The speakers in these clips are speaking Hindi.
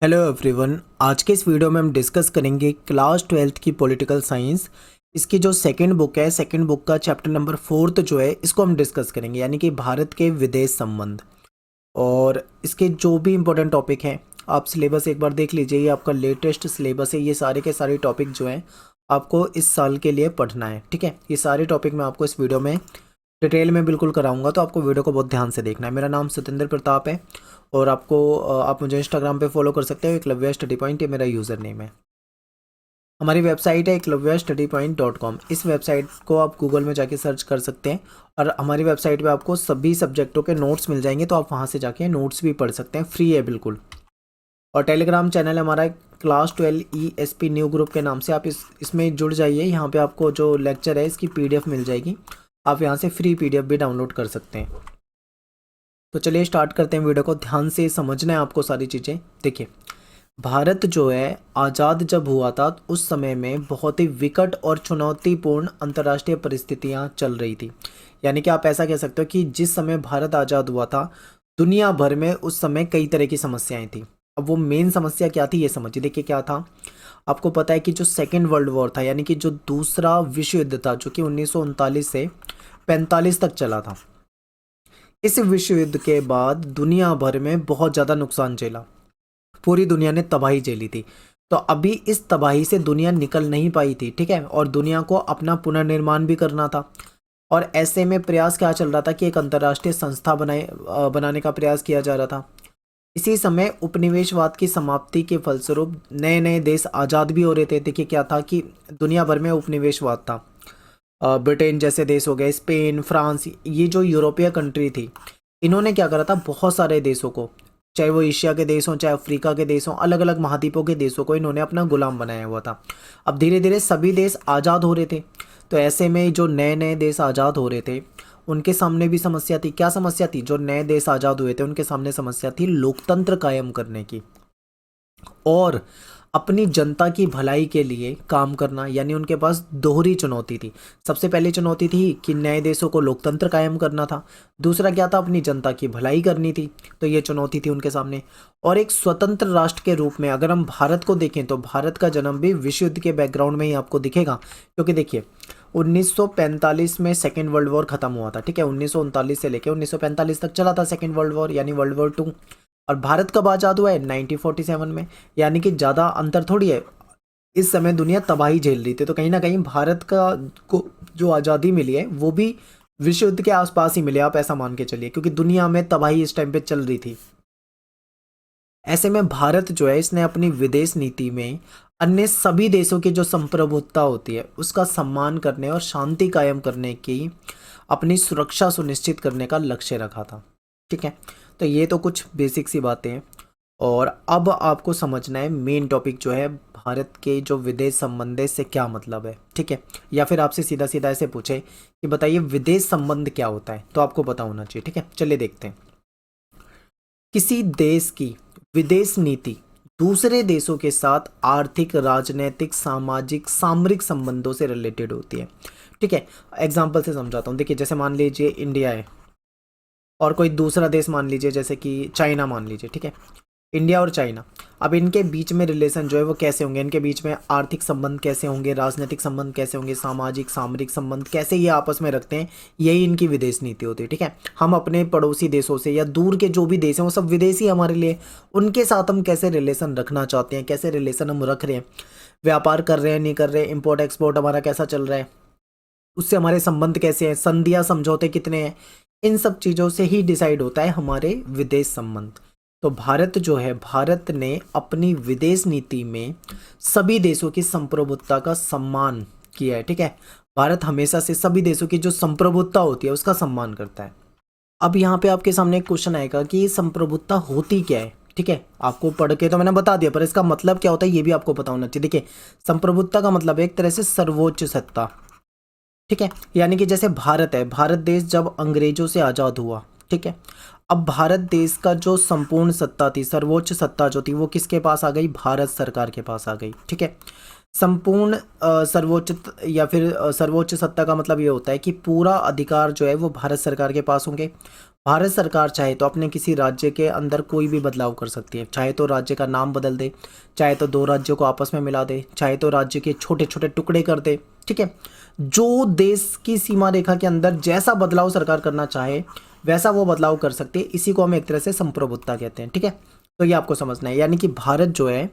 Hello everyone. आज के इस वीडियो में हम डिस्कस करेंगे क्लास 12th की पॉलिटिकल साइंस। इसकी जो सेकंड बुक है, सेकंड बुक का चैप्टर नंबर 4 जो है, इसको हम डिस्कस करेंगे, यानी कि भारत के विदेश संबंध। और इसके जो भी इंपॉर्टेंट टॉपिक हैं, आप सिलेबस एक बार देख लीजिए। ये आपका लेटेस्ट सिलेबस है। ये सारे के सारे टॉपिक जो हैं आपको इस साल के लिए पढ़ना है, ठीक है। ये सारे टॉपिक मैं आपको इस वीडियो में डिटेल में बिल्कुल कराऊंगा, तो आपको वीडियो को बहुत ध्यान से देखना है। मेरा नाम सतेंद्र प्रताप है और आप मुझे इंस्टाग्राम पे फॉलो कर सकते हो। एकलव्य स्टडी पॉइंट ये मेरा यूज़र नेम है। हमारी वेबसाइट है eklavyastudypoint.com। इस वेबसाइट को आप गूगल में जाके सर्च कर सकते हैं और हमारी वेबसाइट पे आपको सभी सब्जेक्टों के नोट्स मिल जाएंगे, तो आप वहाँ से जाके नोट्स भी पढ़ सकते हैं, फ्री है बिल्कुल। और टेलीग्राम चैनल हमारा क्लास 12 ESP न्यू ग्रुप के नाम से, आप इसमें जुड़ जाइए। यहाँ पे आपको जो लेक्चर है इसकी PDF मिल जाएगी, आप यहाँ से फ्री PDF भी डाउनलोड कर सकते हैं। तो चलिए स्टार्ट करते हैं वीडियो को। ध्यान से समझना है आपको सारी चीज़ें। देखिए, भारत जो है आज़ाद जब हुआ था तो उस समय में बहुत ही विकट और चुनौतीपूर्ण अंतर्राष्ट्रीय परिस्थितियां चल रही थी। यानी कि आप ऐसा कह सकते हो कि जिस समय भारत आज़ाद हुआ था, दुनिया भर में उस समय कई तरह की समस्याएं थी। अब वो मेन समस्या क्या थी ये समझिए। देखिए क्या था, आपको पता है कि जो सेकेंड वर्ल्ड वॉर था, यानी कि जो दूसरा विश्व युद्ध था, जो कि 1939 से 45 तक चला था। इस विश्व युद्ध के बाद दुनिया भर में बहुत ज़्यादा नुकसान झेला, पूरी दुनिया ने तबाही झेली थी। तो अभी इस तबाही से दुनिया निकल नहीं पाई थी, ठीक है, और दुनिया को अपना पुनर्निर्माण भी करना था। और ऐसे में प्रयास क्या चल रहा था कि एक अंतर्राष्ट्रीय संस्था बनाने का प्रयास किया जा रहा था। इसी समय उपनिवेशवाद की समाप्ति के फलस्वरूप नए नए देश आज़ाद भी हो रहे थे। देखिए क्या था कि दुनिया भर में उपनिवेशवाद था। ब्रिटेन जैसे देश हो गए, स्पेन, फ्रांस, ये जो यूरोपीय कंट्री थी, इन्होंने क्या करा था, बहुत सारे देशों को, चाहे वो एशिया के देश हों, चाहे अफ्रीका के देश हों, अलग अलग महाद्वीपों के देशों को इन्होंने अपना गुलाम बनाया हुआ था। अब धीरे धीरे सभी देश आज़ाद हो रहे थे। तो ऐसे में जो नए नए देश आज़ाद हो रहे थे, उनके सामने भी समस्या थी। क्या समस्या थी? जो नए देश आज़ाद हुए थे उनके सामने समस्या थी लोकतंत्र कायम करने की और अपनी जनता की भलाई के लिए काम करना। यानी उनके पास दोहरी चुनौती थी। सबसे पहली चुनौती थी कि नए देशों को लोकतंत्र कायम करना था। दूसरा क्या था? अपनी जनता की भलाई करनी थी। तो ये चुनौती थी उनके सामने। और एक स्वतंत्र राष्ट्र के रूप में अगर हम भारत को देखें तो भारत का जन्म भी विश्व युद्ध के बैकग्राउंड में ही आपको दिखेगा। क्योंकि देखिए, 1945 में सेकेंड वर्ल्ड वॉर खत्म हुआ था, ठीक है। 1939 से लेकर 1945 तक चला था सेकेंड वर्ल्ड वॉर, यानी वर्ल्ड वॉर 2। और भारत कब आज़ाद हुआ है? 1947 में। यानी कि ज़्यादा अंतर थोड़ी है। इस समय दुनिया तबाही झेल रही थी, तो कहीं ना कहीं भारत का को जो आज़ादी मिली है वो भी विश्व युद्ध के आसपास ही मिले, आप ऐसा मान के चलिए, क्योंकि दुनिया में तबाही इस टाइम पे चल रही थी। ऐसे में भारत जो है, इसने अपनी विदेश नीति में अन्य सभी देशों की जो संप्रभुता होती है उसका सम्मान करने और शांति कायम करने की, अपनी सुरक्षा सुनिश्चित करने का लक्ष्य रखा था, ठीक है। तो ये तो कुछ बेसिक सी बातें हैं। और अब आपको समझना है मेन टॉपिक जो है, भारत के जो विदेश संबंध है से क्या मतलब है, ठीक है। या फिर आपसे सीधा सीधा ऐसे पूछे कि बताइए विदेश संबंध क्या होता है, तो आपको पता होना चाहिए, ठीक है। चलिए देखते हैं। किसी देश की विदेश नीति दूसरे देशों के साथ आर्थिक, राजनीतिक, सामाजिक, सामरिक संबंधों से रिलेटेड होती है, ठीक है। एग्जाम्पल से समझाता हूँ। देखिए, जैसे मान लीजिए इंडिया है और कोई दूसरा देश मान लीजिए, जैसे कि चाइना मान लीजिए, ठीक है। इंडिया और चाइना, अब इनके बीच में रिलेशन जो है वो कैसे होंगे? इनके बीच में आर्थिक संबंध कैसे होंगे, राजनीतिक संबंध कैसे होंगे, सामाजिक सामरिक संबंध कैसे ये आपस में रखते हैं, यही इनकी विदेश नीति होती है, ठीक है। हम अपने पड़ोसी देशों से या दूर के जो भी देश हैं वो सब विदेशी हमारे लिए, उनके साथ हम कैसे रिलेशन रखना चाहते हैं, कैसे रिलेशन हम रख रहे हैं, व्यापार कर रहे हैं नहीं कर रहे, इम्पोर्ट एक्सपोर्ट हमारा कैसा चल रहा है, उससे हमारे संबंध कैसे हैं, संधियाँ समझौते कितने हैं, इन सब चीज़ों से ही डिसाइड होता है हमारे विदेश संबंध। तो भारत जो है, भारत ने अपनी विदेश नीति में सभी देशों की संप्रभुता का सम्मान किया है, ठीक है। भारत हमेशा से सभी देशों की जो संप्रभुता होती है उसका सम्मान करता है। अब यहाँ पे आपके सामने एक क्वेश्चन आएगा कि ये संप्रभुता होती क्या है, ठीक है। आपको पढ़ के तो मैंने बता दिया, पर इसका मतलब क्या होता है ये भी आपको पता होना चाहिए। देखिए, संप्रभुता का मतलब है एक तरह से सर्वोच्च सत्ता, ठीक है। यानी कि जैसे भारत है, भारत देश जब अंग्रेजों से आज़ाद हुआ, ठीक है, अब भारत देश का जो संपूर्ण सत्ता थी, सर्वोच्च सत्ता जो थी, वो किसके पास आ गई? भारत सरकार के पास आ गई, ठीक है। संपूर्ण सर्वोच्च या फिर सर्वोच्च सत्ता का मतलब ये होता है कि पूरा अधिकार जो है वो भारत सरकार के पास होंगे। भारत सरकार चाहे तो अपने किसी राज्य के अंदर कोई भी बदलाव कर सकती है, चाहे तो राज्य का नाम बदल दे, चाहे तो दो राज्यों को आपस में मिला दे, चाहे तो राज्य के छोटे छोटे टुकड़े कर दे। ठीक है, जो देश की सीमा रेखा के अंदर जैसा बदलाव सरकार करना चाहे वैसा वो बदलाव कर सकती है। इसी को हम एक तरह से संप्रभुता कहते हैं। ठीक है, तो ये आपको समझना है, यानी कि भारत जो है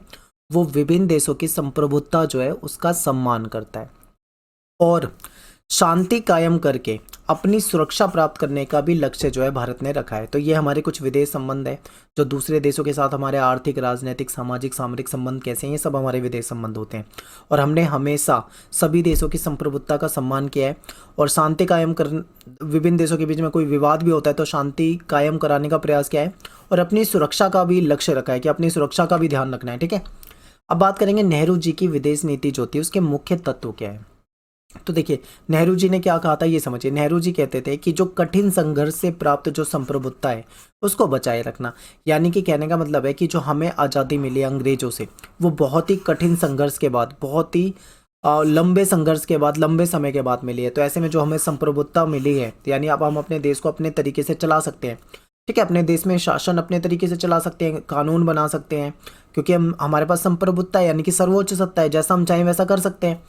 वो विभिन्न देशों की संप्रभुता जो है उसका सम्मान करता है और शांति कायम करके अपनी सुरक्षा प्राप्त करने का भी लक्ष्य जो है भारत ने रखा है। तो ये हमारे कुछ विदेश संबंध है, जो दूसरे देशों के साथ हमारे आर्थिक, राजनीतिक, सामाजिक, सामरिक संबंध कैसे हैं, ये सब हमारे विदेश संबंध होते हैं। और हमने हमेशा सभी देशों की संप्रभुता का सम्मान किया है और शांति कायम कर, विभिन्न देशों के बीच में कोई विवाद भी होता है तो शांति कायम कराने का प्रयास किया है और अपनी सुरक्षा का भी लक्ष्य रखा है कि अपनी सुरक्षा का भी ध्यान रखना है। ठीक है, अब बात करेंगे नेहरू जी की विदेश नीति जो थी उसके मुख्य तत्व क्या है। तो देखिए, नेहरू जी ने क्या कहा था ये समझिए। नेहरू जी कहते थे कि जो कठिन संघर्ष से प्राप्त जो संप्रभुता है उसको बचाए रखना, यानी कि कहने का मतलब है कि जो हमें आज़ादी मिली अंग्रेजों से वो बहुत ही कठिन संघर्ष के बाद, बहुत ही लंबे संघर्ष के बाद, लंबे समय के बाद मिली है। तो ऐसे में जो हमें संप्रभुता मिली है, यानी अब हम अपने देश को अपने तरीके से चला सकते हैं। ठीक है, अपने देश में शासन अपने तरीके से चला सकते हैं, कानून बना सकते हैं, क्योंकि हम हमारे पास संप्रभुता है, यानी कि सर्वोच्च सत्ता है, जैसा हम चाहें वैसा कर सकते हैं।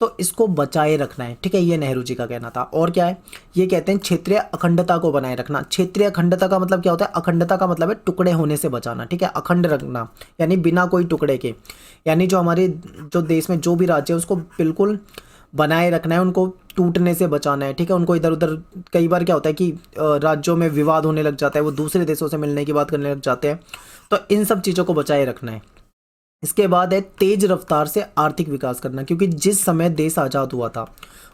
तो इसको बचाए रखना है। ठीक है, ये नेहरू जी का कहना था। और क्या है, ये कहते हैं क्षेत्रीय अखंडता को बनाए रखना। क्षेत्रीय अखंडता का मतलब क्या होता है? अखंडता का मतलब है टुकड़े होने से बचाना। ठीक है, अखंड रखना यानी बिना कोई टुकड़े के, यानी जो हमारे जो देश में जो भी राज्य है उसको बिल्कुल बनाए रखना है, उनको टूटने से बचाना है। ठीक है, उनको इधर उधर, कई बार क्या होता है कि राज्यों में विवाद होने लग जाता है, वो दूसरे देशों से मिलने की बात करने लग जाते हैं, तो इन सब चीज़ों को बचाए रखना है। इसके बाद है तेज रफ्तार से आर्थिक विकास करना, क्योंकि जिस समय देश आज़ाद हुआ था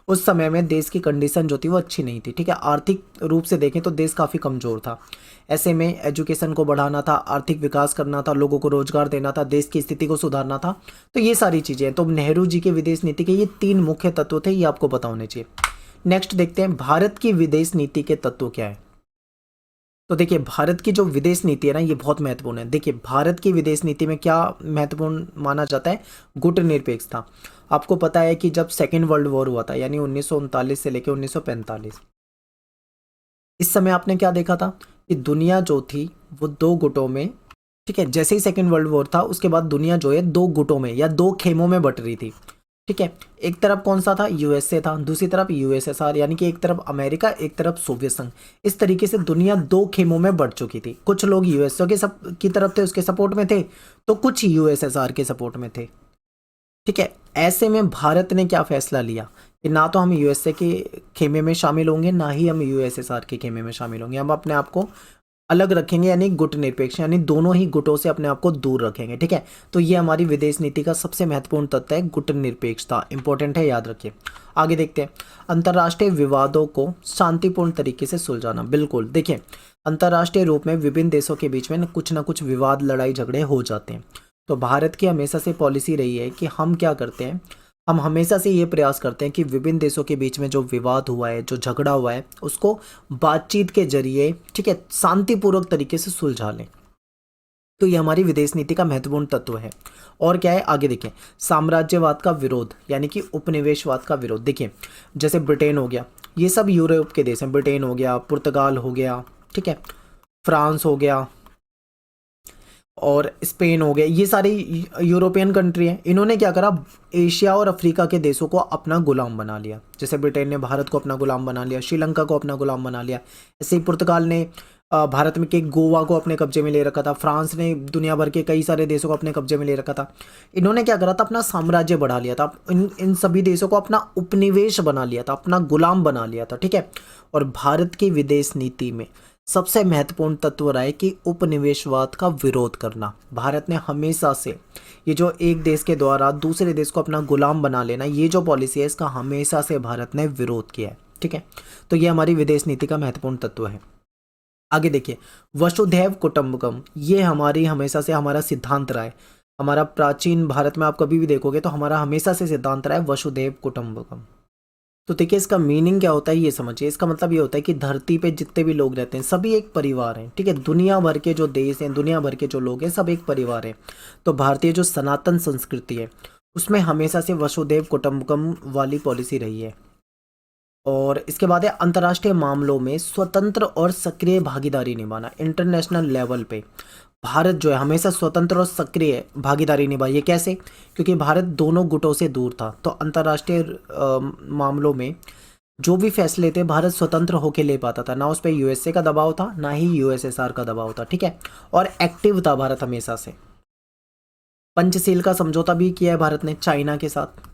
उस समय में देश की कंडीशन जो थी वो अच्छी नहीं थी। ठीक है, आर्थिक रूप से देखें तो देश काफ़ी कमज़ोर था। ऐसे में एजुकेशन को बढ़ाना था, आर्थिक विकास करना था, लोगों को रोजगार देना था, देश की स्थिति को सुधारना था। तो ये सारी चीज़ें हैं। तो नेहरू जी के विदेश नीति के ये 3 मुख्य तत्व थे, ये आपको पता होने चाहिए। नेक्स्ट देखते हैं भारत की विदेश नीति के तत्व क्या है। तो देखिए, भारत की जो विदेश नीति है ना, ये बहुत महत्वपूर्ण है। देखिए, भारत की विदेश नीति में क्या महत्वपूर्ण माना जाता है? गुटनिरपेक्षता। आपको पता है कि जब सेकेंड वर्ल्ड वॉर हुआ था, यानी 1939 से लेकर 1945, इस समय आपने क्या देखा था कि दुनिया जो थी वो 2 गुटों में, ठीक है, जैसे ही सेकेंड वर्ल्ड वॉर था उसके बाद दुनिया जो है 2 गुटों में या 2 खेमों में बट रही थी। ठीक है, एक तरफ कौन सा था? यूएसए था, दूसरी तरफ यूएसएसआर, यानी कि एक तरफ अमेरिका, एक तरफ सोवियत संघ। इस तरीके से दुनिया 2 खेमों में बढ़ चुकी थी। कुछ लोग यूएसए की तरफ थे, उसके सपोर्ट में थे, तो कुछ यूएसएसआर के सपोर्ट में थे। ठीक है, ऐसे में भारत ने क्या फैसला लिया कि ना तो हम यूएसए के खेमे में शामिल होंगे, ना ही हम यूएसएसआर के खेमे में शामिल होंगे। हम अपने आप को अलग रखेंगे, यानी गुट निरपेक्ष, यानी दोनों ही गुटों से अपने आप को दूर रखेंगे। ठीक है, तो ये हमारी विदेश नीति का सबसे महत्वपूर्ण तत्व है, गुट निरपेक्षता। इंपॉर्टेंट है, याद रखिए। आगे देखते हैं, अंतर्राष्ट्रीय विवादों को शांतिपूर्ण तरीके से सुलझाना। बिल्कुल, देखिए, अंतर्राष्ट्रीय रूप में विभिन्न देशों के बीच में ना कुछ विवाद, लड़ाई झगड़े हो जाते हैं। तो भारत की हमेशा से पॉलिसी रही है कि हम क्या करते हैं, हम हमेशा से ये प्रयास करते हैं कि विभिन्न देशों के बीच में जो विवाद हुआ है, जो झगड़ा हुआ है, उसको बातचीत के जरिए, ठीक है, शांतिपूर्वक तरीके से सुलझा लें। तो ये हमारी विदेश नीति का महत्वपूर्ण तत्व है। और क्या है, आगे देखिए, साम्राज्यवाद का विरोध, यानी कि उपनिवेशवाद का विरोध। देखिए, जैसे ब्रिटेन हो गया, ये सब यूरोप के देश हैं। ब्रिटेन हो गया, पुर्तगाल हो गया, ठीक है, फ्रांस हो गया और स्पेन हो गया, ये सारी यूरोपियन कंट्री हैं। इन्होंने क्या करा, एशिया और अफ्रीका के देशों को अपना गुलाम बना लिया। जैसे ब्रिटेन ने भारत को अपना गुलाम बना लिया, श्रीलंका को अपना गुलाम बना लिया। ऐसे ही पुर्तगाल ने भारत में के गोवा को अपने कब्जे में ले रखा था। फ्रांस ने दुनिया भर के कई सारे देशों को अपने कब्जे में ले रखा था। इन्होंने क्या करा था, अपना साम्राज्य बढ़ा लिया था, इन सभी देशों को अपना उपनिवेश बना लिया था, अपना गुलाम बना लिया था। ठीक है, और भारत की विदेश नीति में सबसे महत्वपूर्ण तत्व रहा है कि उपनिवेशवाद का विरोध करना। भारत ने हमेशा से ये जो एक देश के द्वारा दूसरे देश को अपना गुलाम बना लेना, ये जो पॉलिसी है, इसका हमेशा से भारत ने विरोध किया है। ठीक है, तो ये हमारी विदेश नीति का महत्वपूर्ण तत्व है। आगे देखिए, वसुधैव कुटुंबकम, ये हमारी हमेशा से हमारा सिद्धांत रहा है। हमारा प्राचीन भारत में आप कभी भी देखोगे तो हमारा हमेशा से सिद्धांत रहा है वसुधैव कुटुंबकम। तो देखिए, इसका मीनिंग क्या होता है ये समझिए। इसका मतलब ये होता है कि धरती पे जितने भी लोग रहते हैं सभी एक परिवार हैं। ठीक है, दुनिया भर के जो देश हैं, दुनिया भर के जो लोग हैं, सब एक परिवार हैं। तो भारतीय जो सनातन संस्कृति है उसमें हमेशा से वसुधैव कुटुंबकम वाली पॉलिसी रही है। और इसके बाद है अंतर्राष्ट्रीय मामलों में स्वतंत्र और सक्रिय भागीदारी निभाना। इंटरनेशनल लेवल पे भारत जो है हमेशा स्वतंत्र और सक्रिय भागीदारी निभाई। ये कैसे? क्योंकि भारत दोनों गुटों से दूर था, तो अंतर्राष्ट्रीय मामलों में जो भी फैसले थे भारत स्वतंत्र होकर ले पाता था, ना उस पर यूएसए का दबाव था ना ही यूएसएसआर का दबाव था, ठीक है। और एक्टिव था भारत हमेशा से। पंचशील का समझौता भी किया है भारत ने चाइना के साथ,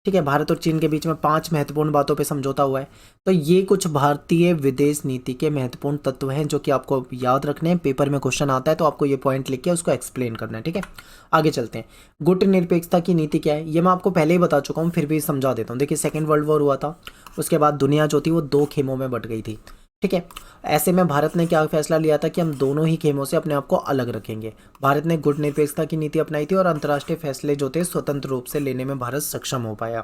ठीक है। भारत और चीन के बीच में 5 महत्वपूर्ण बातों पे समझौता हुआ है। तो ये कुछ भारतीय विदेश नीति के महत्वपूर्ण तत्व हैं जो कि आपको याद रखने हैं। पेपर में क्वेश्चन आता है तो आपको ये पॉइंट लिख के उसको एक्सप्लेन करना है, ठीक है। आगे चलते हैं। गुट निरपेक्षता की नीति क्या है, ये मैं आपको पहले ही बता चुका हूँ, फिर भी समझा देता हूँ। देखिए, सेकेंड वर्ल्ड वॉर हुआ था, उसके बाद दुनिया जो थी वो 2 खेमों में बट गई थी, ठीक है। ऐसे में भारत ने क्या फैसला लिया था कि हम दोनों ही खेमों से अपने आप को अलग रखेंगे। भारत ने गुट निरपेक्षता की नीति अपनाई थी और अंतर्राष्ट्रीय फैसले जो थे स्वतंत्र रूप से लेने में भारत सक्षम हो पाया।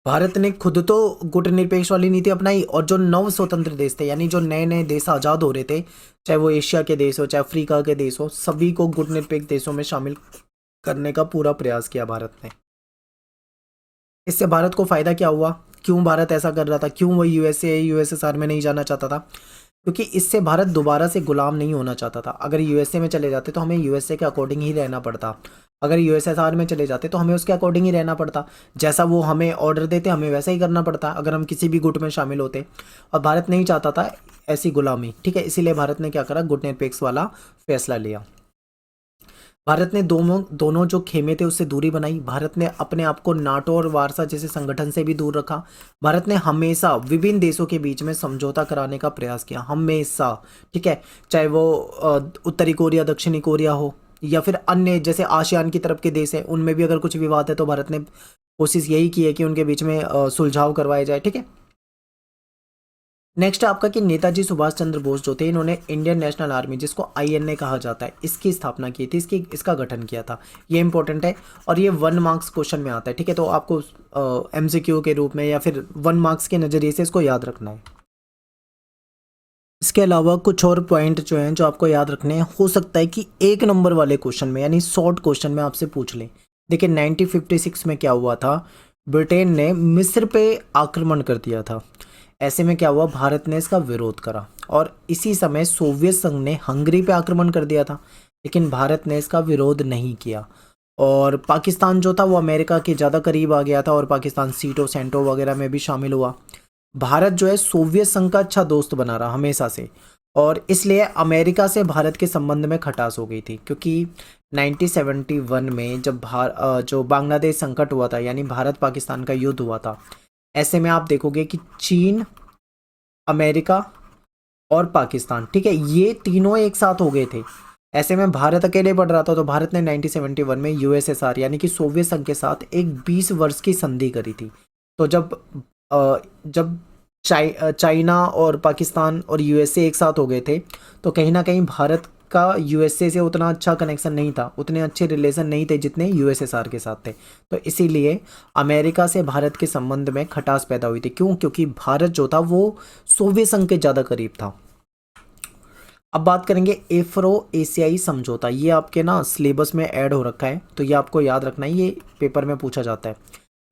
भारत ने खुद तो गुट निरपेक्ष वाली नीति अपनाई, और जो नव स्वतंत्र देश थे, यानी जो नए नए देश आज़ाद हो रहे थे, चाहे वो एशिया के देश हो चाहे अफ्रीका के देश हो, सभी को गुट निरपेक्ष देशों में शामिल करने का पूरा प्रयास किया भारत ने। इससे भारत को फायदा क्या हुआ? क्यों भारत ऐसा कर रहा था? क्यों वो यूएसएसआर में नहीं जाना चाहता था? क्योंकि इससे भारत दोबारा से गुलाम नहीं होना चाहता था। अगर यूएसए में चले जाते तो हमें यूएसए के अकॉर्डिंग ही रहना पड़ता, अगर यूएसएसआर में चले जाते तो हमें उसके अकॉर्डिंग ही रहना पड़ता, जैसा वो हमें ऑर्डर देते हमें वैसा ही करना पड़ता अगर हम किसी भी गुट में शामिल होते। और भारत नहीं चाहता था ऐसी गुलामी, ठीक है। इसीलिए भारत ने क्या करा, गुट निरपेक्ष वाला फैसला लिया। भारत ने दोनों जो खेमे थे उससे दूरी बनाई। भारत ने अपने आप को नाटो और वार्सा जैसे संगठन से भी दूर रखा। भारत ने हमेशा विभिन्न देशों के बीच में समझौता कराने का प्रयास किया, हमेशा, ठीक है। चाहे वो उत्तरी कोरिया, दक्षिणी कोरिया हो, या फिर अन्य जैसे आसियान की तरफ के देश हैं, उनमें भी अगर कुछ विवाद है तो भारत ने कोशिश यही की है कि उनके बीच में सुलझाव करवाया जाए, ठीक है। नेक्स्ट आपका कि नेताजी सुभाष चंद्र बोस जो थे, इन्होंने इंडियन नेशनल आर्मी, जिसको आईएनए कहा जाता है, इसकी स्थापना की थी, इसका गठन किया था। ये इंपॉर्टेंट है और ये 1 मार्क्स क्वेश्चन में आता है, ठीक है। तो आपको एमसीक्यू के रूप में या फिर 1 मार्क्स के नज़रिए से इसको याद रखना है। इसके अलावा कुछ और पॉइंट जो हैं जो आपको याद रखने हैं, हो सकता है कि 1 नंबर वाले क्वेश्चन में यानी शॉर्ट क्वेश्चन में आपसे पूछ लें। देखिए 1956 में क्या हुआ था, ब्रिटेन ने मिस्र पे आक्रमण कर दिया था। ऐसे में क्या हुआ, भारत ने इसका विरोध करा, और इसी समय सोवियत संघ ने हंगरी पे आक्रमण कर दिया था, लेकिन भारत ने इसका विरोध नहीं किया। और पाकिस्तान जो था वो अमेरिका के ज़्यादा करीब आ गया था और पाकिस्तान सीटो सेंटो वगैरह में भी शामिल हुआ। भारत जो है सोवियत संघ का अच्छा दोस्त बना रहा हमेशा से, और इसलिए अमेरिका से भारत के संबंध में खटास हो गई थी। क्योंकि 1971 में जब जो बांग्लादेश संकट हुआ था, यानी भारत पाकिस्तान का युद्ध हुआ था, ऐसे में आप देखोगे कि चीन, अमेरिका और पाकिस्तान, ठीक है, ये तीनों एक साथ हो गए थे। ऐसे में भारत अकेले पड़ रहा था, तो भारत ने 1971 में यूएसएसआर यानी कि सोवियत संघ के साथ एक 20 वर्ष की संधि करी थी। तो जब चाइना और पाकिस्तान और यूएसए एक साथ हो गए थे, तो कहीं ना कहीं भारत का यूएसए से उतना अच्छा कनेक्शन नहीं था, उतने अच्छे रिलेशन नहीं थे जितने यूएसएसआर के साथ थे। तो इसीलिए अमेरिका से भारत के संबंध में खटास पैदा हुई थी। क्यों? क्योंकि भारत जो था वो सोवियत संघ के ज़्यादा करीब था। अब बात करेंगे एफ्रो एशियाई समझौता। ये आपके ना सिलेबस में ऐड हो रखा है, तो ये आपको याद रखना है, ये पेपर में पूछा जाता है।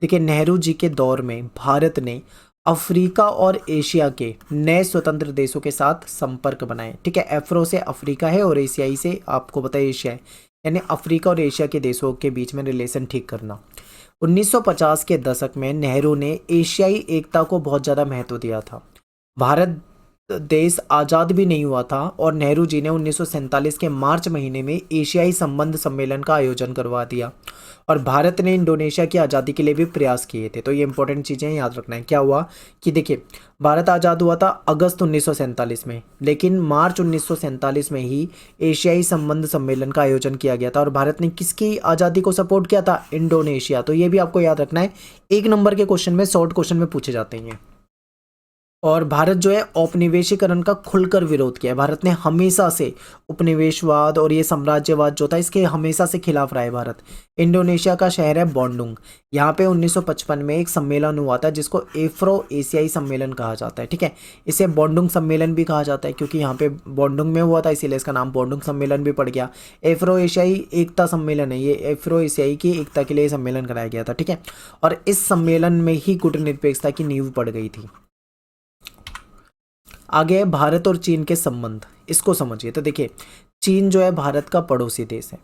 देखिए नेहरू जी के दौर में भारत ने अफ्रीका और एशिया के नए स्वतंत्र देशों के साथ संपर्क बनाए, ठीक है। एफ्रो से अफ्रीका है और एशियाई से आपको पता है एशिया है, यानी अफ्रीका और एशिया के देशों के बीच में रिलेशन ठीक करना। 1950 के दशक में नेहरू ने एशियाई एकता को बहुत ज़्यादा महत्व दिया था। भारत देश आज़ाद भी नहीं हुआ था और नेहरू जी ने 1947 के मार्च महीने में एशियाई संबंध सम्मेलन का आयोजन करवा दिया, और भारत ने इंडोनेशिया की आज़ादी के लिए भी प्रयास किए थे। तो ये इंपॉर्टेंट चीज़ें याद रखना है। क्या हुआ कि देखिए भारत आज़ाद हुआ था अगस्त 1947 में, लेकिन मार्च 1947 में ही एशियाई संबंध सम्मेलन का आयोजन किया गया था, और भारत ने किसकी आज़ादी को सपोर्ट किया था? इंडोनेशिया। तो ये भी आपको याद रखना है, 1 नंबर के क्वेश्चन में, शॉर्ट क्वेश्चन में पूछे जाते हैं। और भारत जो है औपनिवेशीकरण का खुलकर विरोध किया है। भारत ने हमेशा से उपनिवेशवाद और ये साम्राज्यवाद जो था इसके हमेशा से खिलाफ रहा है भारत। इंडोनेशिया का शहर है बोंडुंग। यहाँ पे 1955 में एक सम्मेलन हुआ था जिसको एफ्रो एशियाई सम्मेलन कहा जाता है, ठीक है। इसे बोंडुंग सम्मेलन भी कहा जाता है क्योंकि यहाँ पे बोंडुंग में हुआ था, इसीलिए इसका नाम बोंडुंग सम्मेलन भी पड़ गया। एफ्रो एशियाई एकता सम्मेलन है ये, एफ्रो एशियाई की एकता के लिए ये सम्मेलन कराया गया था, ठीक है। और इस सम्मेलन में ही कूटनिरपेक्षता की नींव पड़ गई थी। आगे है भारत और चीन के संबंध, इसको समझिए। तो देखिए, चीन जो है भारत का पड़ोसी देश है।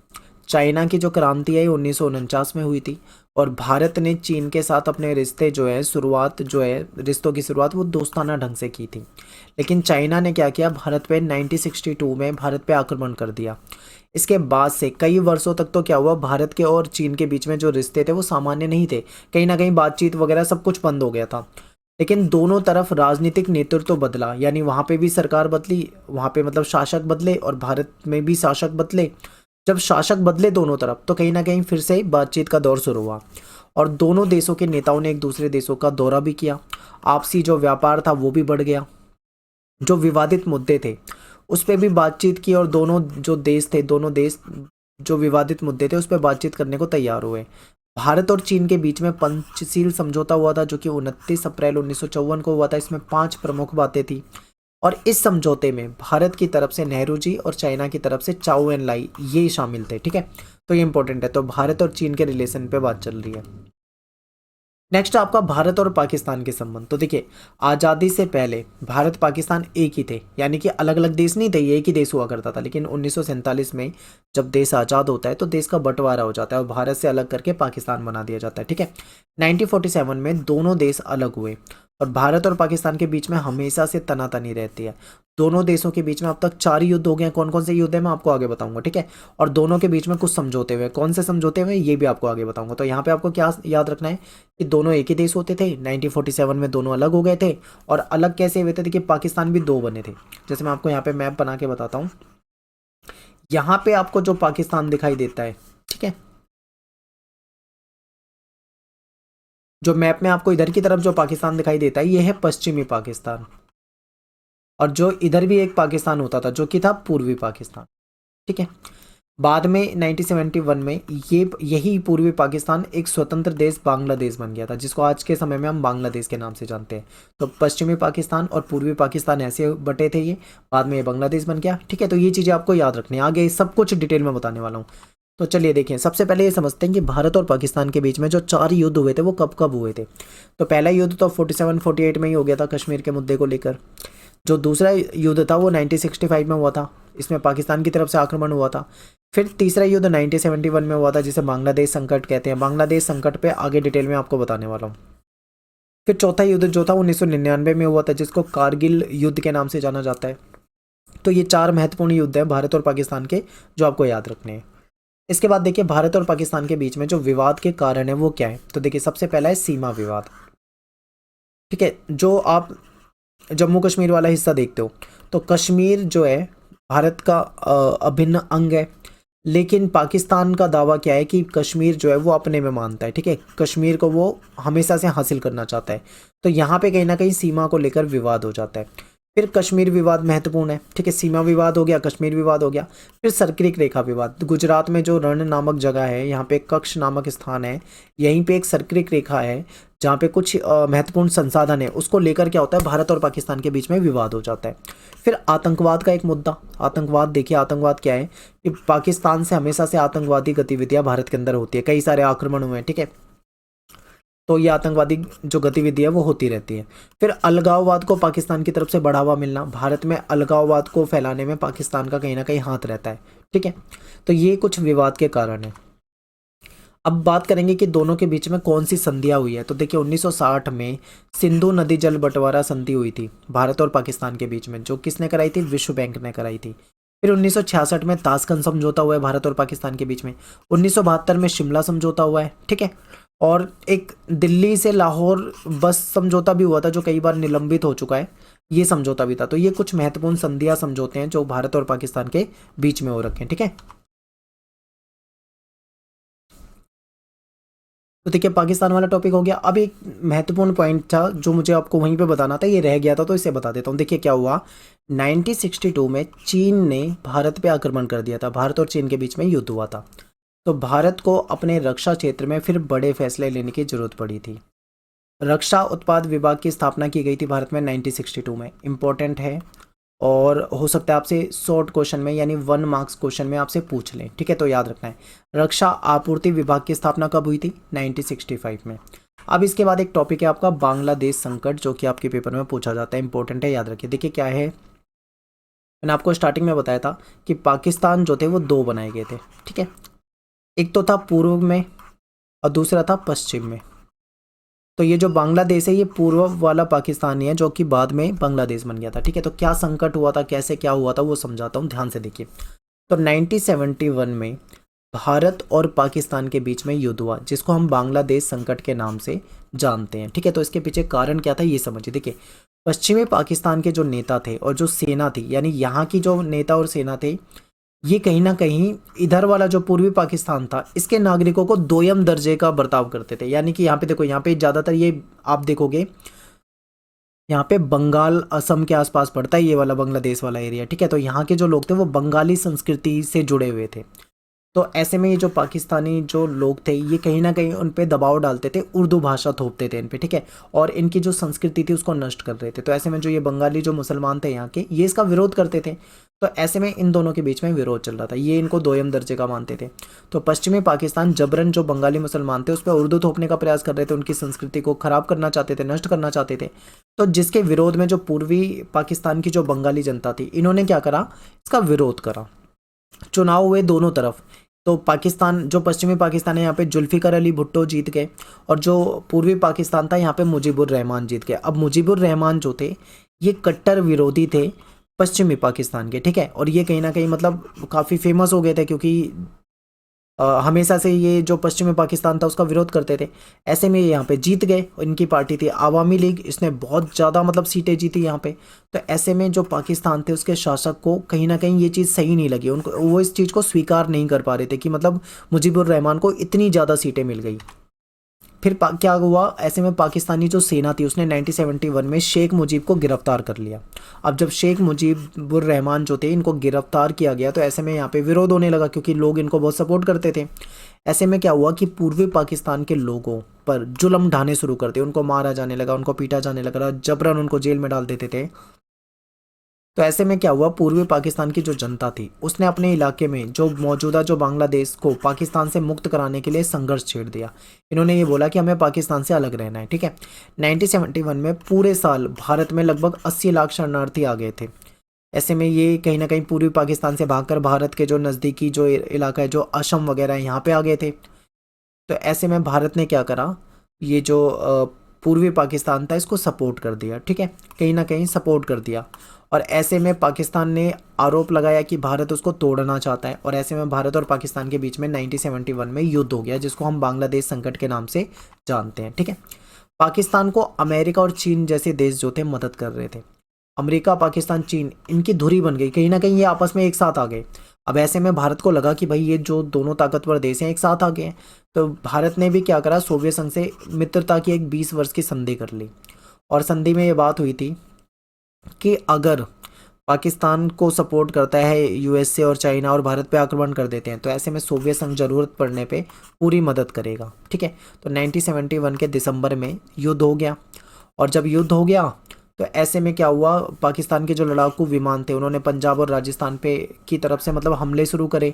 चाइना की जो क्रांति है 1949 में हुई थी और भारत ने चीन के साथ अपने रिश्ते जो है शुरुआत जो है रिश्तों की शुरुआत वो दोस्ताना ढंग से की थी। लेकिन चाइना ने क्या किया, भारत पे 1962 में भारत पे आक्रमण कर दिया। इसके बाद से कई वर्षों तक तो क्या हुआ, भारत के और चीन के बीच में जो रिश्ते थे वो सामान्य नहीं थे, कहीं ना कहीं बातचीत वगैरह सब कुछ बंद हो गया था। लेकिन दोनों तरफ राजनीतिक नेतृत्व तो बदला, यानी वहाँ पे भी सरकार बदली, वहाँ पे मतलब शासक बदले और भारत में भी शासक बदले। जब शासक बदले दोनों तरफ तो कहीं ना कहीं फिर से बातचीत का दौर शुरू हुआ और दोनों देशों के नेताओं ने एक दूसरे देशों का दौरा भी किया। आपसी जो व्यापार था वो भी बढ़ गया, जो विवादित मुद्दे थे उस पर भी बातचीत की और दोनों जो देश थे, दोनों देश जो विवादित मुद्दे थे उस पर बातचीत करने को तैयार हुए। भारत और चीन के बीच में पंचशील समझौता हुआ था जो कि 29 अप्रैल 1954 को हुआ था। इसमें 5 प्रमुख बातें थी और इस समझौते में भारत की तरफ से नेहरू जी और चाइना की तरफ से चाउ एन लाई ये शामिल थे, ठीक है। तो ये इंपॉर्टेंट है। तो भारत और चीन के रिलेशन पे बात चल रही है। नेक्स्ट आपका भारत और पाकिस्तान के संबंध। तो देखिए, आज़ादी से पहले भारत पाकिस्तान एक ही थे, यानी कि अलग अलग देश नहीं थे, ये एक ही देश हुआ करता था। लेकिन 1947 में जब देश आज़ाद होता है तो देश का बंटवारा हो जाता है और भारत से अलग करके पाकिस्तान बना दिया जाता है, ठीक है। 1947 में दोनों देश अलग हुए और भारत और पाकिस्तान के बीच में हमेशा से तनातनी रहती है। दोनों देशों के बीच में अब तक 4 युद्ध हो गए हैं। कौन कौन से युद्ध है मैं आपको आगे बताऊंगा, ठीक है। और दोनों के बीच में कुछ समझौते हुए, कौन से समझौते हुए ये भी आपको आगे बताऊंगा। तो यहाँ पे आपको क्या याद रखना है कि दोनों एक ही देश होते थे। 1947 में दोनों अलग हो गए थे और अलग कैसे हुए थे, देखिए पाकिस्तान भी 2 बने थे। जैसे मैं आपको यहाँ पे मैप बना के बताता हूँ। यहाँ पे आपको जो पाकिस्तान दिखाई देता है, ठीक है, जो मैप में आपको इधर की तरफ जो पाकिस्तान दिखाई देता है ये है पश्चिमी पाकिस्तान। और जो इधर भी एक पाकिस्तान होता था जो कि था पूर्वी पाकिस्तान, ठीक है। बाद में 1971 में ये यही पूर्वी पाकिस्तान एक स्वतंत्र देश बांग्लादेश बन गया था, जिसको आज के समय में हम बांग्लादेश के नाम से जानते हैं। तो पश्चिमी पाकिस्तान और पूर्वी पाकिस्तान ऐसे बटे थे ये, बाद में ये बांग्लादेश बन गया, ठीक है। तो ये चीज़ें आपको याद रखनी है, आगे सब कुछ डिटेल में बताने वाला हूँ। तो चलिए देखिए, सबसे पहले ये समझते हैं कि भारत और पाकिस्तान के बीच में जो 4 युद्ध हुए थे वो कब कब हुए थे। तो पहला युद्ध तो 47-48 में ही हो गया था कश्मीर के मुद्दे को लेकर। जो दूसरा युद्ध था वो 1965 में हुआ था, इसमें पाकिस्तान की तरफ से आक्रमण हुआ था। फिर तीसरा युद्ध 1971 में हुआ था जिसे बांग्लादेश संकट कहते हैं। बांग्लादेश संकट पे आगे डिटेल में आपको बताने वाला हूँ। फिर चौथा युद्ध जो था 1999 में हुआ था जिसको कारगिल युद्ध के नाम से जाना जाता है। तो ये 4 महत्वपूर्ण युद्ध हैं भारत और पाकिस्तान के जो आपको याद रखने हैं। इसके बाद देखिए, भारत और पाकिस्तान के बीच में जो विवाद के कारण है वो क्या है। तो देखिए, सबसे पहला है सीमा विवाद, ठीक है। जो आप जम्मू कश्मीर वाला हिस्सा देखते हो तो कश्मीर जो है भारत का अभिन्न अंग है। लेकिन पाकिस्तान का दावा क्या है कि कश्मीर जो है वो अपने में मानता है, ठीक है। कश्मीर को वो हमेशा से हासिल करना चाहता है। तो यहाँ पे कहीं ना कहीं सीमा को लेकर विवाद हो जाता है। फिर कश्मीर विवाद महत्वपूर्ण है, ठीक है। सीमा विवाद हो गया, कश्मीर विवाद हो गया। फिर सर्किक रेखा विवाद, गुजरात में जो रण नामक जगह है यहाँ पे कच्छ नामक स्थान है, यहीं पे एक सर्किक रेखा है जहाँ पे कुछ महत्वपूर्ण संसाधन है, उसको लेकर क्या होता है भारत और पाकिस्तान के बीच में विवाद हो जाता है। फिर आतंकवाद का एक मुद्दा, आतंकवाद देखिए, आतंकवाद क्या है कि पाकिस्तान से हमेशा से आतंकवादी गतिविधियां भारत के अंदर होती है, कई सारे आक्रमण हुए हैं, ठीक है। तो ये आतंकवादी जो गतिविधि है वो होती रहती है। फिर अलगाववाद को पाकिस्तान की तरफ से बढ़ावा मिलना, भारत में अलगाववाद को फैलाने में पाकिस्तान का कहीं ना कहीं हाथ रहता है, ठीक है। तो ये कुछ विवाद के कारण है। अब बात करेंगे कि दोनों के बीच में कौन सी संधियां हुई है। तो देखिए, 1960 में सिंधु नदी जल बंटवारा संधि हुई थी भारत और पाकिस्तान के बीच में, जो किसने कराई थी, विश्व बैंक ने कराई थी। फिर 1966 में ताशकंद समझौता हुआ है भारत और पाकिस्तान के बीच में। 1972 में शिमला समझौता हुआ है, ठीक है। और एक दिल्ली से लाहौर बस समझौता भी हुआ था जो कई बार निलंबित हो चुका है, ये समझौता भी था। तो ये कुछ महत्वपूर्ण संधियां समझौते हैं जो भारत और पाकिस्तान के बीच में हो रखे हैं, ठीक है। तो देखिए पाकिस्तान वाला टॉपिक हो गया। अब एक महत्वपूर्ण पॉइंट था जो मुझे आपको वहीं पे बताना था, ये रह गया था तो इसे बता देता हूँ। देखिए क्या हुआ, 1962 में चीन ने भारत पे आक्रमण कर दिया था, भारत और चीन के बीच में युद्ध हुआ था। तो भारत को अपने रक्षा क्षेत्र में फिर बड़े फैसले लेने की जरूरत पड़ी थी। रक्षा उत्पाद विभाग की स्थापना की गई थी भारत में 1962 में, इम्पोर्टेंट है। और हो सकता है आपसे शॉर्ट क्वेश्चन में यानी 1 मार्क्स क्वेश्चन में आपसे पूछ लें, ठीक है, तो याद रखना है। रक्षा आपूर्ति विभाग की स्थापना कब हुई थी? 1965 में। अब इसके बाद एक टॉपिक है आपका बांग्लादेश संकट, जो कि आपके पेपर में पूछा जाता है, इंपॉर्टेंट है, याद रखिए। देखिए क्या है, मैंने आपको स्टार्टिंग में बताया था कि पाकिस्तान जो थे वो दो बनाए गए थे, ठीक है। एक तो था पूर्व में और दूसरा था पश्चिम में। तो ये जो बांग्लादेश है ये पूर्व वाला पाकिस्तान ही है, जो कि बाद में बांग्लादेश बन गया था, ठीक है। तो क्या संकट हुआ था, कैसे क्या हुआ था, वो समझाता हूँ, ध्यान से देखिए। तो 1971 में भारत और पाकिस्तान के बीच में युद्ध हुआ, जिसको हम बांग्लादेश संकट के नाम से जानते हैं, ठीक है। तो इसके पीछे कारण क्या था ये समझिए। देखिए पश्चिमी पाकिस्तान के जो नेता थे और जो सेना थी, यानी यहाँ की जो नेता और सेना थे, ये कहीं ना कहीं इधर वाला जो पूर्वी पाकिस्तान था इसके नागरिकों को दोयम दर्जे का बर्ताव करते थे। यानी कि यहाँ पे देखो, यहाँ पे ज़्यादातर ये आप देखोगे, यहाँ पे बंगाल असम के आसपास पड़ता है ये वाला बांग्लादेश वाला एरिया, ठीक है। तो यहाँ के जो लोग थे वो बंगाली संस्कृति से जुड़े हुए थे। तो ऐसे में ये जो पाकिस्तानी जो लोग थे ये कहीं ना कहीं उन पे दबाव डालते थे, उर्दू भाषा थोपते थे इन पे, ठीक है। और इनकी जो संस्कृति थी उसको नष्ट कर रहे थे। तो ऐसे में जो ये बंगाली जो मुसलमान थे यहाँ के, ये इसका विरोध करते थे। तो ऐसे में इन दोनों के बीच में विरोध चल रहा था, ये इनको दोयम दर्जे का मानते थे। तो पश्चिमी पाकिस्तान जबरन जो बंगाली मुसलमान थे उस पर उर्दू थोपने का प्रयास कर रहे थे, उनकी संस्कृति को खराब करना चाहते थे, नष्ट करना चाहते थे। तो जिसके विरोध में जो पूर्वी पाकिस्तान की जो बंगाली जनता थी, इन्होंने क्या करा, इसका विरोध करा। चुनाव हुए दोनों तरफ। तो पाकिस्तान जो पश्चिमी पाकिस्तान है यहाँ पे जुल्फिकार अली भुट्टो जीत गए, और जो पूर्वी पाकिस्तान था यहाँ पे मुजीबुर रहमान जीत गए। अब मुजीबुर रहमान जो थे ये कट्टर विरोधी थे पश्चिमी पाकिस्तान के, ठीक है। और ये कहीं ना कहीं मतलब काफ़ी फेमस हो गए थे, क्योंकि हमेशा से ये जो पश्चिमी पाकिस्तान था उसका विरोध करते थे। ऐसे में ये यहाँ पे जीत गए। इनकी पार्टी थी आवामी लीग, इसने बहुत ज़्यादा मतलब सीटें जीती यहाँ पे। तो ऐसे में जो पाकिस्तान थे उसके शासक को कहीं ना कहीं ये चीज़ सही नहीं लगी, उनको वो इस चीज़ को स्वीकार नहीं कर पा रहे थे कि मतलब मुजीबुर रहमान को इतनी ज़्यादा सीटें मिल गई। फिर क्या हुआ, ऐसे में पाकिस्तानी जो सेना थी उसने 1971 में शेख मुजीब को गिरफ्तार कर लिया। अब जब शेख मुजीबुर रहमान जो थे इनको गिरफ्तार किया गया, तो ऐसे में यहाँ पे विरोध होने लगा, क्योंकि लोग इनको बहुत सपोर्ट करते थे। ऐसे में क्या हुआ कि पूर्वी पाकिस्तान के लोगों पर जुल्म ढाने शुरू कर दिए, उनको मारा जाने लगा, उनको पीटा जाने लगा, जबरन उनको जेल में डाल देते थे। तो ऐसे में क्या हुआ, पूर्वी पाकिस्तान की जो जनता थी उसने अपने इलाके में जो मौजूदा जो बांग्लादेश को पाकिस्तान से मुक्त कराने के लिए संघर्ष छेड़ दिया। इन्होंने ये बोला कि हमें पाकिस्तान से अलग रहना है, ठीक है। 1971 में पूरे साल भारत में लगभग 80 लाख शरणार्थी आ गए थे। ऐसे में ये कहीं ना कहीं पूर्वी पाकिस्तान से भागकर भारत के जो नज़दीकी जो इलाका है, जो असम वगैरह है, यहाँ पे आ गए थे। तो ऐसे में भारत ने क्या करा, ये जो पूर्वी पाकिस्तान था इसको सपोर्ट कर दिया, ठीक है, कहीं ना कहीं सपोर्ट कर दिया। और ऐसे में पाकिस्तान ने आरोप लगाया कि भारत उसको तोड़ना चाहता है, और ऐसे में भारत और पाकिस्तान के बीच में 1971 में युद्ध हो गया, जिसको हम बांग्लादेश संकट के नाम से जानते हैं, ठीक है। पाकिस्तान को अमेरिका और चीन जैसे देश जो थे मदद कर रहे थे। अमेरिका, पाकिस्तान, चीन, इनकी धुरी बन गई, कहीं ना कहीं ये आपस में एक साथ आ गए। अब ऐसे में भारत को लगा कि भाई ये जो दोनों ताकतवर देश हैं एक साथ आ गए हैं। तो भारत ने भी क्या करा, सोवियत संघ से मित्रता की एक 20 वर्ष की संधि कर ली। और संधि में ये बात हुई थी कि अगर पाकिस्तान को सपोर्ट करता है यूएसए और चाइना और भारत पे आक्रमण कर देते हैं, तो ऐसे में सोवियत संघ जरूरत पड़ने पे पूरी मदद करेगा, ठीक है। तो 1971 के दिसंबर में युद्ध हो गया। और जब युद्ध हो गया तो ऐसे में क्या हुआ, पाकिस्तान के जो लड़ाकू विमान थे उन्होंने पंजाब और राजस्थान पे की तरफ से मतलब हमले शुरू करे।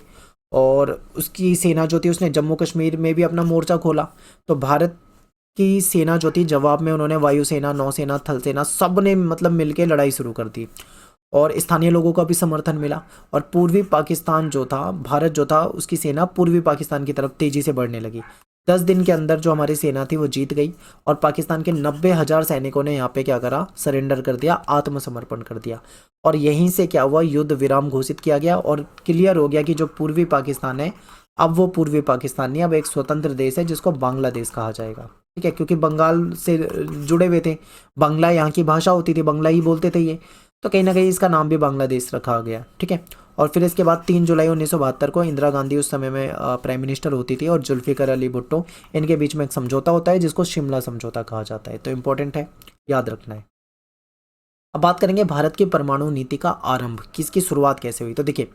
और उसकी सेना जो थी उसने जम्मू कश्मीर में भी अपना मोर्चा खोला। तो भारत की सेना जो थी जवाब में उन्होंने वायुसेना, नौसेना, थल सेना सब ने मतलब मिलके लड़ाई शुरू कर दी, और स्थानीय लोगों का भी समर्थन मिला। और पूर्वी पाकिस्तान जो था, भारत जो था, उसकी सेना पूर्वी पाकिस्तान की तरफ तेजी से बढ़ने लगी। 10 दिन के अंदर जो हमारी सेना थी वो जीत गई, और पाकिस्तान के 90,000 सैनिकों ने यहाँ पे क्या करा, सरेंडर कर दिया, आत्मसमर्पण कर दिया। और यहीं से क्या हुआ, युद्ध विराम घोषित किया गया, और क्लियर हो गया कि जो पूर्वी पाकिस्तान है अब वो पूर्वी पाकिस्तान नहीं, अब एक स्वतंत्र देश है जिसको बांग्लादेश कहा जाएगा, ठीक है। क्योंकि बंगाल से जुड़े हुए थे, बांग्ला यहाँ की भाषा होती थी, बांग्ला ही बोलते थे ये। तो कहीं ना कहीं इसका नाम भी बांग्लादेश रखा गया, ठीक है। और फिर इसके बाद 3 जुलाई 1972 को इंदिरा गांधी उस समय में प्राइम मिनिस्टर होती थी और जुल्फिकर अली भुट्टो, इनके बीच में एक समझौता होता है जिसको शिमला समझौता कहा जाता है। तो इंपॉर्टेंट है, याद रखना है। अब बात करेंगे भारत की परमाणु नीति का आरंभ, किसकी शुरुआत कैसे हुई। तो देखिए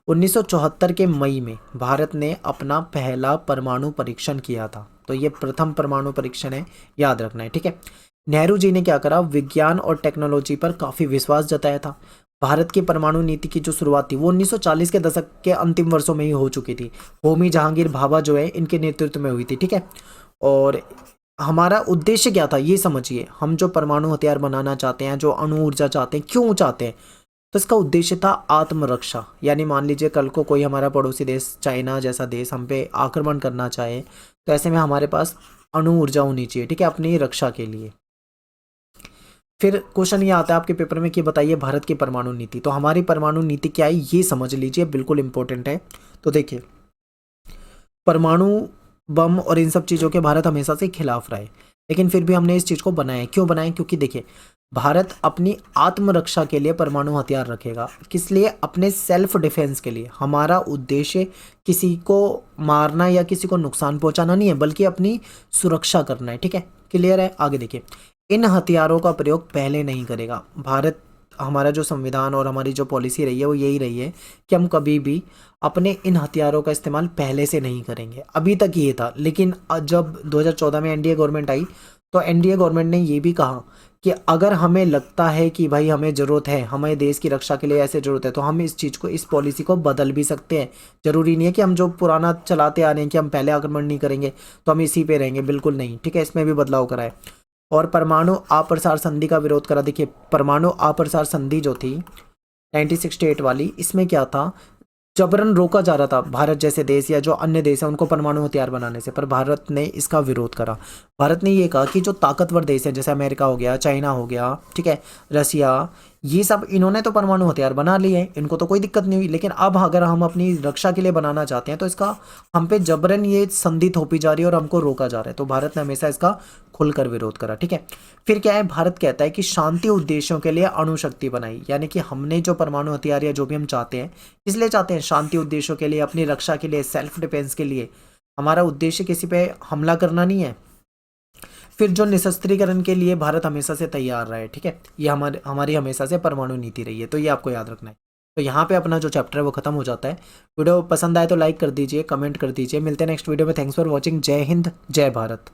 1974 के मई में भारत ने अपना पहला परमाणु परीक्षण किया था। तो ये प्रथम परमाणु परीक्षण है, याद रखना है, ठीक है। नेहरू जी ने क्या करा, विज्ञान और टेक्नोलॉजी पर काफ़ी विश्वास जताया था। भारत की परमाणु नीति की जो शुरुआत थी वो 1940 के दशक के अंतिम वर्षों में ही हो चुकी थी। होमी जहांगीर भाभा जो है इनके नेतृत्व में हुई थी, ठीक है। और हमारा उद्देश्य क्या था ये समझिए, हम जो परमाणु हथियार बनाना चाहते हैं, जो अणु ऊर्जा चाहते हैं, क्यों चाहते हैं, तो इसका उद्देश्य था आत्मरक्षा। यानी मान लीजिए कल को कोई हमारा पड़ोसी देश, चाइना जैसा देश हम पे आक्रमण करना चाहे, तो ऐसे में हमारे पास अणु ऊर्जा होनी चाहिए, ठीक है, अपनी रक्षा के लिए। फिर क्वेश्चन ये आता है आपके पेपर में कि बताइए भारत की परमाणु नीति। तो हमारी परमाणु नीति क्या है ये समझ लीजिए, बिल्कुल इंपॉर्टेंट है। तो देखिए परमाणु बम और इन सब चीज़ों के भारत हमेशा से खिलाफ रहा है, लेकिन फिर भी हमने इस चीज़ को बनाया। क्यों बनाया, क्योंकि देखिए भारत अपनी आत्मरक्षा के लिए परमाणु हथियार रखेगा। किस लिए, अपने सेल्फ डिफेंस के लिए। हमारा उद्देश्य किसी को मारना या किसी को नुकसान पहुंचाना नहीं है, बल्कि अपनी सुरक्षा करना है, ठीक है। क्लियर है, आगे देखिए इन हथियारों का प्रयोग पहले नहीं करेगा भारत। हमारा जो संविधान और हमारी जो पॉलिसी रही है वो यही रही है कि हम कभी भी अपने इन हथियारों का इस्तेमाल पहले से नहीं करेंगे। अभी तक ये था, लेकिन जब 2014 में एनडीए गवर्नमेंट आई तो एनडीए गवर्नमेंट ने ये भी कहा कि अगर हमें लगता है कि भाई हमें ज़रूरत है, हमें देश की रक्षा के लिए ऐसे ज़रूरत है, तो हम इस चीज़ को, इस पॉलिसी को बदल भी सकते हैं। ज़रूरी नहीं है कि हम जो पुराना चलाते आ रहे हैं कि हम पहले आक्रमण नहीं करेंगे तो हम इसी पे रहेंगे, बिल्कुल नहीं, ठीक है। इसमें भी बदलाव करा है। और परमाणु अप्रसार संधि का विरोध करा। देखिए परमाणु अप्रसार संधि जो थी 1968 वाली, इसमें क्या था, जबरन रोका जा रहा था भारत जैसे देश या जो अन्य देश है उनको परमाणु हथियार बनाने से, पर भारत ने इसका विरोध करा। भारत ने ये कहा कि जो ताकतवर देश है जैसे अमेरिका हो गया, चाइना हो गया, ठीक है, रसिया, ये सब इन्होंने तो परमाणु हथियार बना लिए हैं, इनको तो कोई दिक्कत नहीं हुई, लेकिन अब अगर हम अपनी रक्षा के लिए बनाना चाहते हैं तो इसका हम पे जबरन ये संधि थोपी जा रही है और हमको रोका जा रहा है। तो भारत ने हमेशा इसका खुलकर विरोध करा, ठीक है। फिर क्या है, भारत कहता है कि शांति उद्देश्यों के लिए अणु शक्ति बनाई। यानी कि हमने जो परमाणु हथियार या जो भी हम चाहते हैं, इसलिए चाहते हैं शांति उद्देश्यों के लिए, अपनी रक्षा के लिए, सेल्फ डिफेंस के लिए। हमारा उद्देश्य किसी पे हमला करना नहीं है। फिर जो निशस्त्रीकरण के लिए भारत हमेशा से तैयार रहा है, ठीक है, ये हमारी हमेशा से परमाणु नीति रही है। तो ये आपको याद रखना है। तो यहाँ पे अपना जो चैप्टर है वो खत्म हो जाता है। वीडियो पसंद आए तो लाइक कर दीजिए, कमेंट कर दीजिए। मिलते हैं नेक्स्ट वीडियो में। Thanks for watching. जय हिंद, जय भारत।